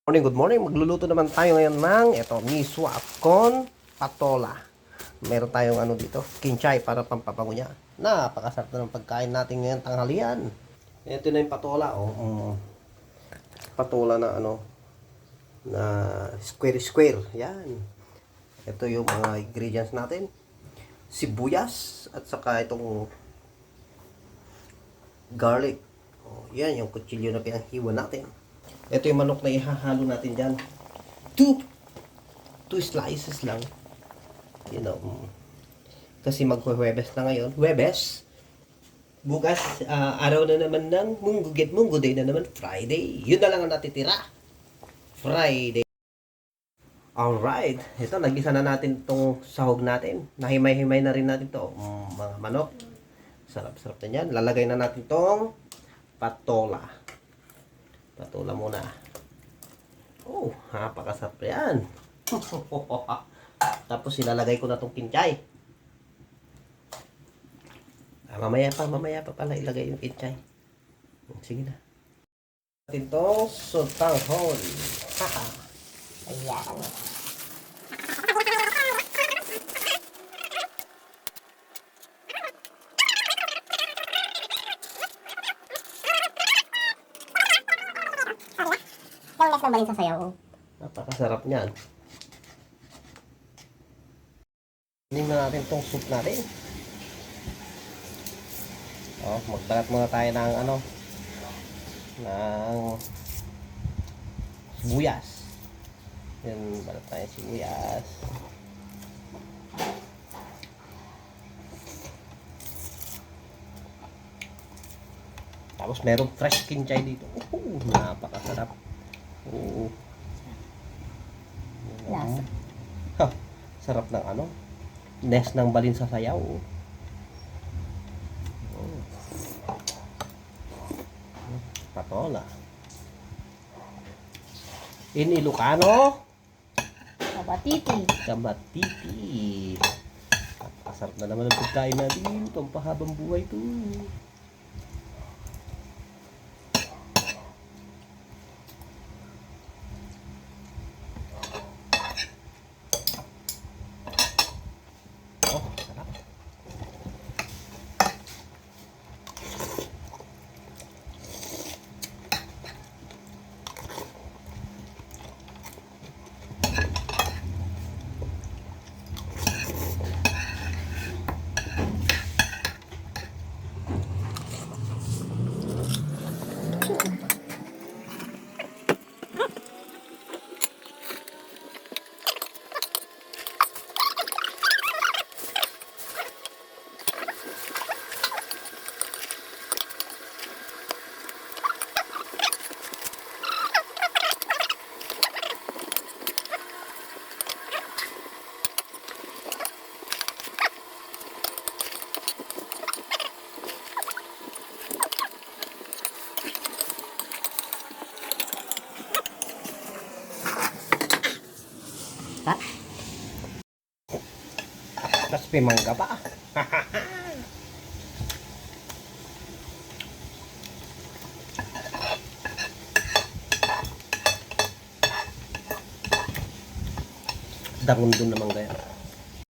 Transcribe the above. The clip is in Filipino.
Morning, good morning. Magluluto naman tayo ngayon ng miswa con patola. Meron tayong dito, kinchay para pampabango niya. Napakasarap na ng pagkain natin ngayon tanghalian. Ito na yung patola, patola na na square. Yan. Ito yung mga ingredients natin. Sibuyas at saka itong garlic. Yan yung kutsilyo na pinanghiwa natin. Ito yung manok na ihahalo natin dyan. Two slices lang. Kasi magwe-Huwebes na ngayon. Huwebes. Bukas, araw na naman ng Munggo Day na naman, Friday. Yun na lang ang natitira. Friday. Alright. Ito, nagisa na natin itong sahog natin. Nahimay-himay na rin natin ito. Mga manok. Sarap-sarap na yan. Lalagay na natin itong patola. Patola muna. Napakasarap yan. Tapos ilalagay ko na itong kinchay. Mamaya pa pala ilagay yung kinchay. Sige na. Natin itong sotanghon. Ayan. Yung less ng balin sa sayaw. Napakasarap niyan. Tingnan na natin itong soup natin. Magbalat muna tayo ng ng sibuyas. Yan, balat tayo sibuyas. Tapos merong fresh kinchay dito. Napakasarap. Lasa. Sarap ng nest ng balin sa sayaw. Patola. In Ilocano, Kabatiti. Napakasarap na naman ang pagkain natin. Pampahabang buhay to. Sarap. Tapos may mangga pa. Dangon dun naman kaya.